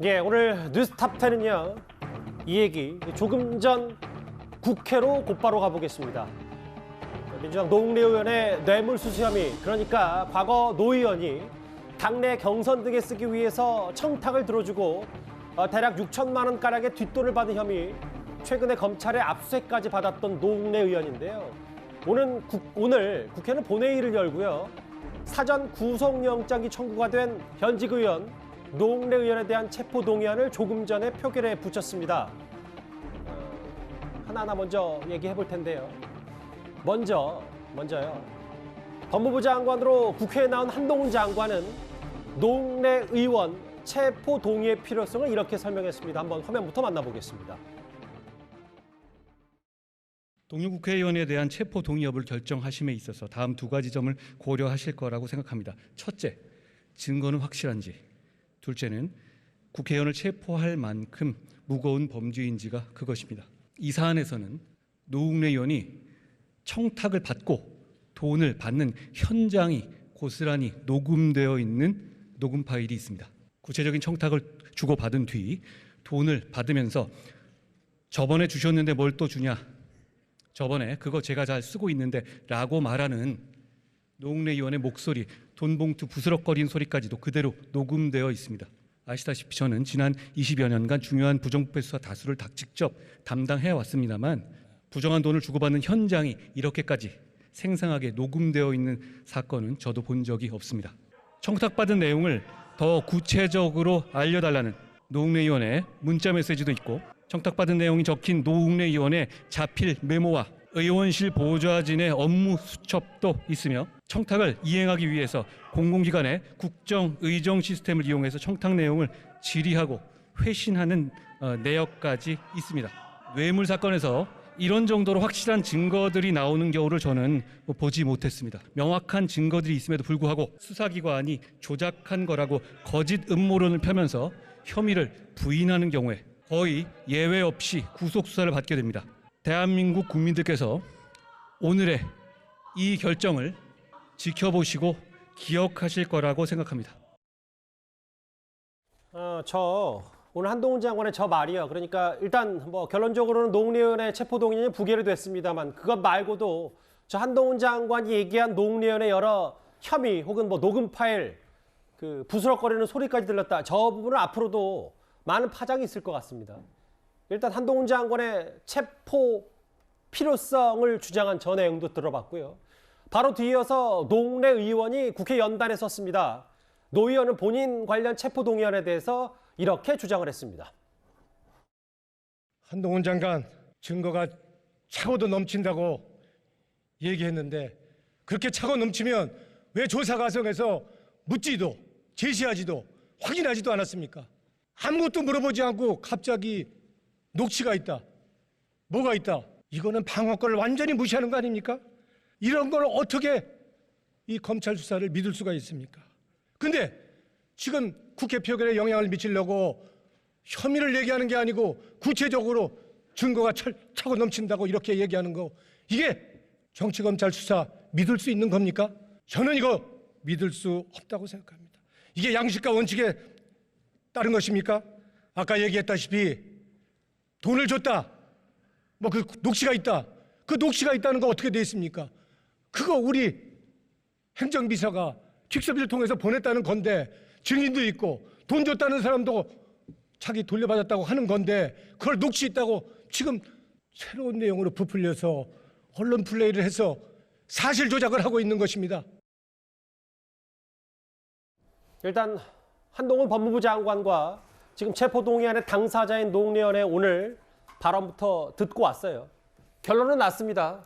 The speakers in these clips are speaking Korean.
예, 오늘 뉴스탑10은요. 이 얘기 조금 전 국회로 곧바로 가보겠습니다. 민주당 노웅래 의원의 뇌물수수 혐의, 그러니까 과거 노 의원이 당내 경선 등에 쓰기 위해서 청탁을 들어주고 대략 6천만 원가량의 뒷돈을 받은 혐의, 최근에 검찰의 압수수색까지 받았던 노웅래 의원인데요. 오늘 국회는 본회의를 열고요. 사전 구속영장이 청구가 된 현직 의원 노웅래 의원에 대한 체포동의안을 조금 전에 표결에 붙였습니다. 하나하나 먼저 얘기해 볼 텐데요. 먼저요. 법무부 장관으로 국회에 나온 한동훈 장관은 노웅래 의원 체포 동의의 필요성을 이렇게 설명했습니다. 한번 화면부터 만나보겠습니다. 동료 국회의원에 대한 체포 동의 여부를 결정하심에 있어서 다음 두 가지 점을 고려하실 거라고 생각합니다. 첫째, 증거는 확실한지. 둘째는 국회의원을 체포할 만큼 무거운 범죄인지가 그것입니다. 이 사안에서는 노웅래 의원이 청탁을 받고 돈을 받는 현장이 고스란히 녹음되어 있는 녹음 파일이 있습니다. 구체적인 청탁을 주고받은 뒤 돈을 받으면서 저번에 주셨는데 뭘 또 주냐, 저번에 그거 제가 잘 쓰고 있는데 라고 말하는 노웅래 의원의 목소리, 돈봉투 부스럭거리는 소리까지도 그대로 녹음되어 있습니다. 아시다시피 저는 지난 20여 년간 중요한 부정부패 수사 다수를 직접 담당해 왔습니다만 부정한 돈을 주고받는 현장이 이렇게까지 생생하게 녹음되어 있는 사건은 저도 본 적이 없습니다. 청탁받은 내용을 더 구체적으로 알려달라는 노웅래 의원의 문자 메시지도 있고, 청탁받은 내용이 적힌 노웅래 의원의 자필 메모와 의원실 보좌진의 업무 수첩도 있으며, 청탁을 이행하기 위해서 공공기관의 국정의정 시스템을 이용해서 청탁 내용을 질의하고 회신하는 내역까지 있습니다. 뇌물 사건에서 이런 정도로 확실한 증거들이 나오는 경우를 저는 보지 못했습니다. 명확한 증거들이 있음에도 불구하고 수사기관이 조작한 거라고 거짓 음모론을 펴면서 혐의를 부인하는 경우에 거의 예외 없이 구속수사를 받게 됩니다. 대한민국 국민들께서 오늘의 이 결정을 지켜보시고 기억하실 거라고 생각합니다. 오늘 한동훈 장관의 저 말이요. 그러니까 일단 결론적으로는 노웅래 의원의 체포동의안이 부결이 됐습니다만, 그것 말고도 저 한동훈 장관이 얘기한 노웅래 의원의 여러 혐의 혹은 녹음 파일, 그 부스럭거리는 소리까지 들렸다. 저 부분은 앞으로도 많은 파장이 있을 것 같습니다. 일단 한동훈 장관의 체포 필요성을 주장한 저 내용도 들어봤고요. 바로 뒤이어서 노웅래 의원이 국회 연단에 섰습니다. 노 의원은 본인 관련 체포동의안에 대해서 이렇게 주장을 했습니다. 한동훈 장관, 증거가 차고도 넘친다고 얘기했는데 그렇게 차고 넘치면 왜 조사 과정에서 묻지도 제시하지도 확인하지도 않았습니까? 아무것도 물어보지 않고 갑자기 녹취가 있다, 뭐가 있다, 이거는 방어권을 완전히 무시하는 거 아닙니까? 이런 걸 어떻게 이 검찰 수사를 믿을 수가 있습니까? 근데 지금 국회 표결에 영향을 미치려고 혐의를 얘기하는 게 아니고 구체적으로 증거가 차고 넘친다고 이렇게 얘기하는 거, 이게 정치검찰 수사 믿을 수 있는 겁니까? 저는 이거 믿을 수 없다고 생각합니다. 이게 양식과 원칙에 따른 것입니까? 아까 얘기했다시피 돈을 줬다, 그 녹취가 있다, 그 녹취가 있다는 거 어떻게 돼 있습니까? 그거 우리 행정비서가 직섭을 통해서 보냈다는 건데, 증인도 있고 돈 줬다는 사람도 자기 돌려받았다고 하는 건데, 그걸 녹취 있다고 지금 새로운 내용으로 부풀려서 언론 플레이를 해서 사실 조작을 하고 있는 것입니다. 일단 한동훈 법무부 장관과 지금 체포동의안의 당사자인 노웅래 의원의 오늘 발언부터 듣고 왔어요. 결론은 났습니다.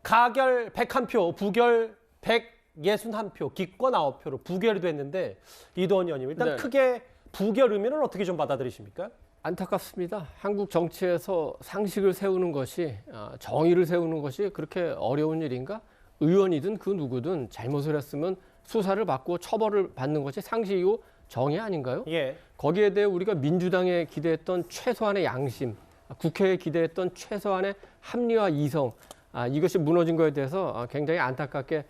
가결 101표, 부결 161표, 기권 9표로 부결이 됐는데, 이도원 의원님, 일단 크게 부결 의미는 어떻게 좀 받아들이십니까? 안타깝습니다. 한국 정치에서 상식을 세우는 것이, 정의를 세우는 것이 그렇게 어려운 일인가? 의원이든 그 누구든 잘못을 했으면 수사를 받고 처벌을 받는 것이 상식이고 정의 아닌가요? 예. 거기에 대해 우리가 민주당에 기대했던 최소한의 양심, 국회에 기대했던 최소한의 합리와 이성, 이것이 무너진 것에 대해서 굉장히 안타깝게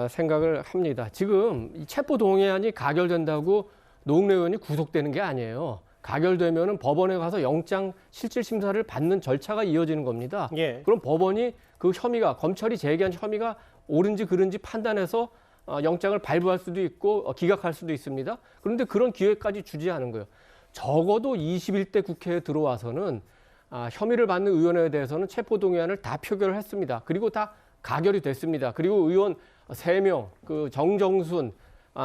생각을 합니다. 지금 이 체포동의안이 가결된다고 노웅래 의원이 구속되는 게 아니에요. 가결되면은 법원에 가서 영장 실질 심사를 받는 절차가 이어지는 겁니다. 예. 그럼 법원이 그 혐의가 검찰이 제기한 혐의가 옳은지 그른지 판단해서 영장을 발부할 수도 있고 기각할 수도 있습니다. 그런데 그런 기회까지 주지 않은 거예요. 적어도 21대 국회에 들어와서는 혐의를 받는 의원에 대해서는 체포동의안을 다 표결을 했습니다. 그리고 다 가결이 됐습니다. 그리고 의원 3명, 그 정정순,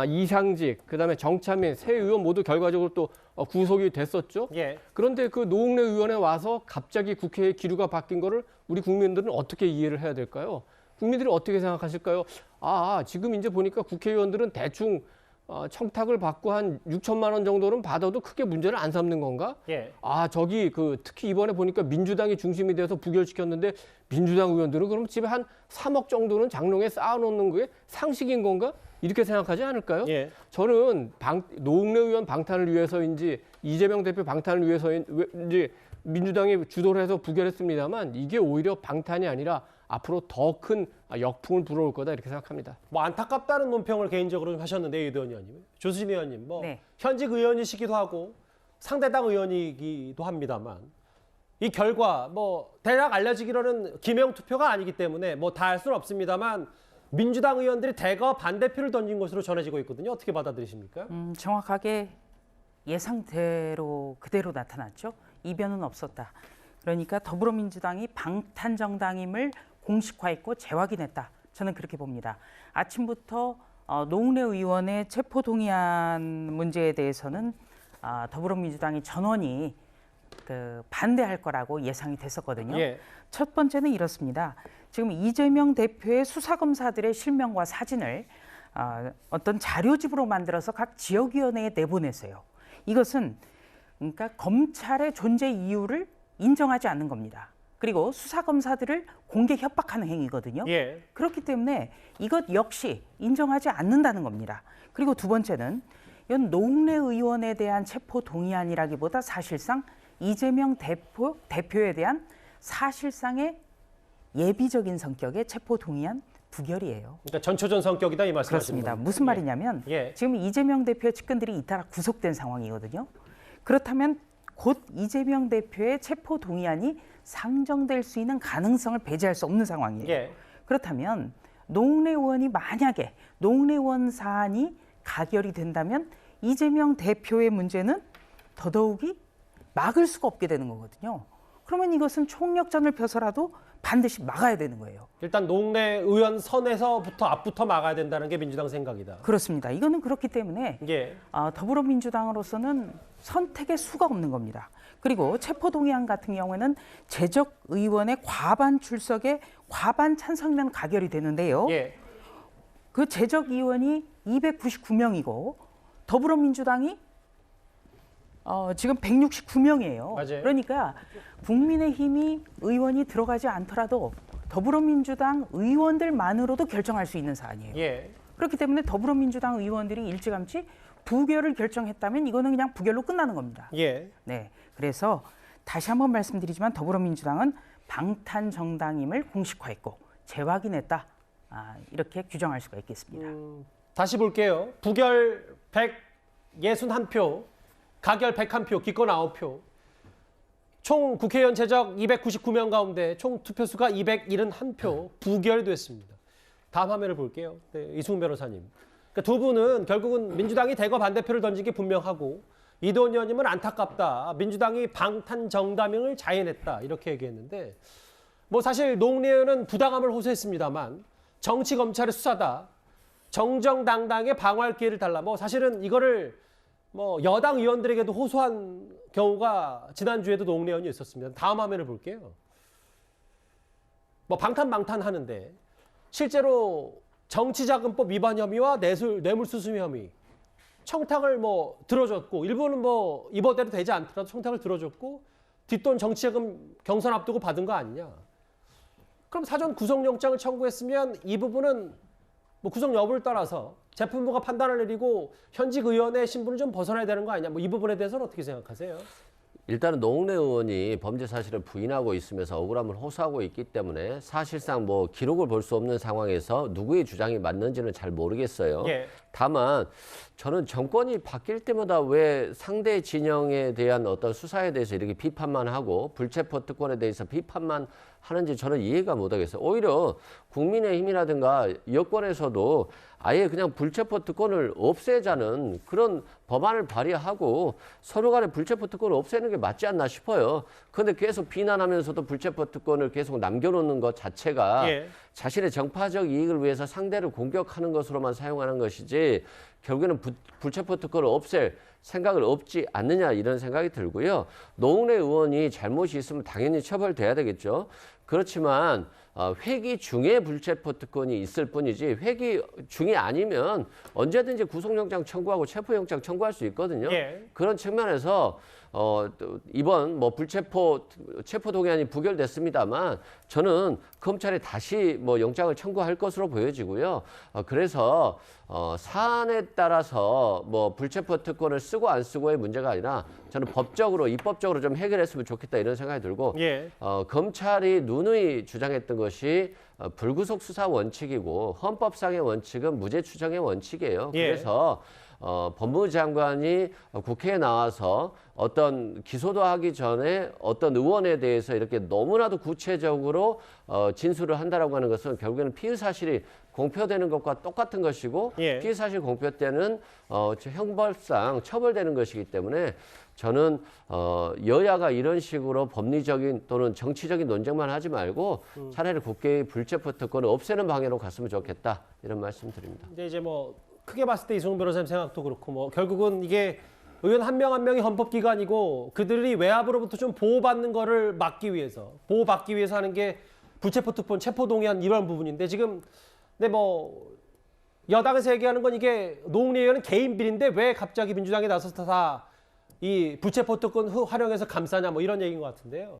이상직, 그다음에 정차민 세 의원 모두 결과적으로 또 구속이 됐었죠. 예. 그런데 그 노웅래 의원에 와서 갑자기 국회의 기류가 바뀐 거를 우리 국민들은 어떻게 이해를 해야 될까요? 국민들이 어떻게 생각하실까요? 지금 이제 보니까 국회의원들은 대충 청탁을 받고 한 6천만 원 정도는 받아도 크게 문제를 안 삼는 건가? 예. 저기 특히 이번에 보니까 민주당이 중심이 돼서 부결시켰는데 민주당 의원들은 그럼 집에 한 3억 정도는 장롱에 쌓아놓는 게 상식인 건가? 이렇게 생각하지 않을까요? 예. 저는 노웅래 의원 방탄을 위해서인지 이재명 대표 방탄을 위해서인지 민주당이 주도를 해서 부결했습니다만 이게 오히려 방탄이 아니라 앞으로 더 큰 역풍을 불어올 거다 이렇게 생각합니다. 뭐 안타깝다는 논평을 개인적으로 좀 하셨는데 이도현 의원님, 조수진 의원님, 뭐 네. 현직 의원이시기도 하고 상대당 의원이기도 합니다만 이 결과 뭐 대략 알려지기로는 기명 투표가 아니기 때문에 뭐 다 알 수는 없습니다만 민주당 의원들이 대거 반대표를 던진 것으로 전해지고 있거든요. 어떻게 받아들이십니까? 정확하게 예상대로 그대로 나타났죠. 이변은 없었다. 그러니까 더불어민주당이 방탄정당임을 공식화했고 재확인했다. 저는 그렇게 봅니다. 아침부터 노웅래 의원의 체포동의안 문제에 대해서는 더불어민주당이 전원이 반대할 거라고 예상이 됐었거든요. 예. 첫 번째는 이렇습니다. 지금 이재명 대표의 수사검사들의 실명과 사진을 어떤 자료집으로 만들어서 각 지역위원회에 내보냈어요. 이것은 그러니까 검찰의 존재 이유를 인정하지 않는 겁니다. 그리고 수사검사들을 공개 협박하는 행위거든요. 예. 그렇기 때문에 이것 역시 인정하지 않는다는 겁니다. 그리고 두 번째는 이건 노웅래 의원에 대한 체포 동의안이라기보다 사실상 이재명 대표에 대한 사실상의 예비적인 성격의 체포 동의안 부결이에요. 그러니까 전초전 성격이다 이 말씀하시는 그렇습니다. 겁니다. 무슨 말이냐면 예. 지금 이재명 대표의 측근들이 잇따라 구속된 상황이거든요. 그렇다면 곧 이재명 대표의 체포 동의안이 상정될 수 있는 가능성을 배제할 수 없는 상황이에요. 예. 그렇다면 노웅래 의원이 만약에 노웅래 의원 사안이 가결이 된다면 이재명 대표의 문제는 더더욱이 막을 수가 없게 되는 거거든요. 그러면 이것은 총력전을 펴서라도 반드시 막아야 되는 거예요. 일단 노웅래 의원 선에서부터 앞부터 막아야 된다는 게 민주당 생각이다. 그렇습니다. 이거는 그렇기 때문에 예. 더불어민주당으로서는 선택의 수가 없는 겁니다. 그리고 체포동의안 같은 경우에는 재적 의원의 과반 출석에 과반 찬성면 가결이 되는데요. 예. 그 재적 의원이 299명이고 더불어민주당이 지금 169명이에요. 맞아요. 그러니까 국민의힘이 의원이 들어가지 않더라도 더불어민주당 의원들만으로도 결정할 수 있는 사안이에요. 예. 그렇기 때문에 더불어민주당 의원들이 일찌감치 부결을 결정했다면 이거는 그냥 부결로 끝나는 겁니다. 예. 네, 그래서 다시 한번 말씀드리지만 더불어민주당은 방탄정당임을 공식화했고 재확인했다. 이렇게 규정할 수가 있겠습니다. 다시 볼게요. 부결 161표, 가결 101표, 기권 9표. 총 국회의원 제적 299명 가운데 총 투표수가 271표 부결됐습니다. 다음 화면을 볼게요. 네, 이승훈 변호사님. 그러니까 두 분은 결국은 민주당이 대거 반대표를 던진 게 분명하고 이도현 의원님은 안타깝다. 민주당이 방탄정당임을 자해냈다. 이렇게 얘기했는데 뭐 사실 노웅래 의원은 부당함을 호소했습니다만 정치 검찰의 수사다. 정정당당의 방어할 기회를 달라. 뭐 사실은 이거를 뭐 여당 의원들에게도 호소한 경우가 지난주에도 노웅래 의원이 있었습니다. 다음 화면을 볼게요. 뭐 방탄 하는데 실제로 정치자금법 위반 혐의와 뇌물수수 혐의 청탁을 뭐 들어줬고 일부는 뭐 이번대로 되지 않더라도 청탁을 들어줬고 뒷돈 정치자금 경선 앞두고 받은 거 아니냐. 그럼 사전 구속영장을 청구했으면 이 부분은 뭐 구속 여부를 따라서 재판부가 판단을 내리고 현직 의원의 신분을 좀 벗어나야 되는 거 아니냐. 뭐 이 부분에 대해서는 어떻게 생각하세요? 일단은 노웅래 의원이 범죄 사실을 부인하고 있으면서 억울함을 호소하고 있기 때문에 사실상 뭐 기록을 볼 수 없는 상황에서 누구의 주장이 맞는지는 잘 모르겠어요. 예. 다만 저는 정권이 바뀔 때마다 왜 상대 진영에 대한 어떤 수사에 대해서 이렇게 비판만 하고 불체포 특권에 대해서 비판만 하는지 저는 이해가 못하겠어요. 오히려 국민의힘이라든가 여권에서도 아예 그냥 불체포 특권을 없애자는 그런 법안을 발의하고 서로 간에 불체포 특권을 없애는 게 맞지 않나 싶어요. 그런데 계속 비난하면서도 불체포 특권을 계속 남겨놓는 것 자체가 예. 자신의 정파적 이익을 위해서 상대를 공격하는 것으로만 사용하는 것이지 결국에는 불체포 특권을 없앨 생각을 없지 않느냐 이런 생각이 들고요. 노웅래 의원이 잘못이 있으면 당연히 처벌돼야 되겠죠. 그렇지만 회기 중에 불체포 특권이 있을 뿐이지 회기 중이 아니면 언제든지 구속영장 청구하고 체포영장 청구할 수 있거든요. 예. 그런 측면에서 또 이번 뭐 체포 동의안이 부결됐습니다만 저는 검찰이 다시 뭐 영장을 청구할 것으로 보여지고요. 그래서 사안에 따라서 뭐 불체포 특권을 쓰고 안 쓰고의 문제가 아니라 저는 법적으로 입법적으로 좀 해결했으면 좋겠다 이런 생각이 들고 예. 검찰이 누누이 주장했던 것이 불구속 수사 원칙이고 헌법상의 원칙은 무죄 추정의 원칙이에요. 예. 그래서 법무부 장관이 국회에 나와서 어떤 기소도 하기 전에 어떤 의원에 대해서 이렇게 너무나도 구체적으로 진술을 한다라고 하는 것은 결국에는 피의 사실이 공표되는 것과 똑같은 것이고 예. 피의 사실 공표 때는 형벌상 처벌되는 것이기 때문에 저는 여야가 이런 식으로 법리적인 또는 정치적인 논쟁만 하지 말고 차라리 국회의 불체포 특권을 없애는 방향으로 갔으면 좋겠다 이런 말씀드립니다. 근데 이제 뭐 크게 봤을 때 이승훈 변호사님 생각도 그렇고 뭐 결국은 이게 의원 한 명 한 명이 헌법기관이고 그들이 외압으로부터 좀 보호받는 거를 막기 위해서 하는 게 불체포 특권, 체포동의안 이런 부분인데 지금 근데 뭐 여당에서 얘기하는 건 이게 노웅래 의원은 개인 비리인데 왜 갑자기 민주당이 나서서 다 이 불체포 특권 활용해서 감싸냐 뭐 이런 얘기인 것 같은데요.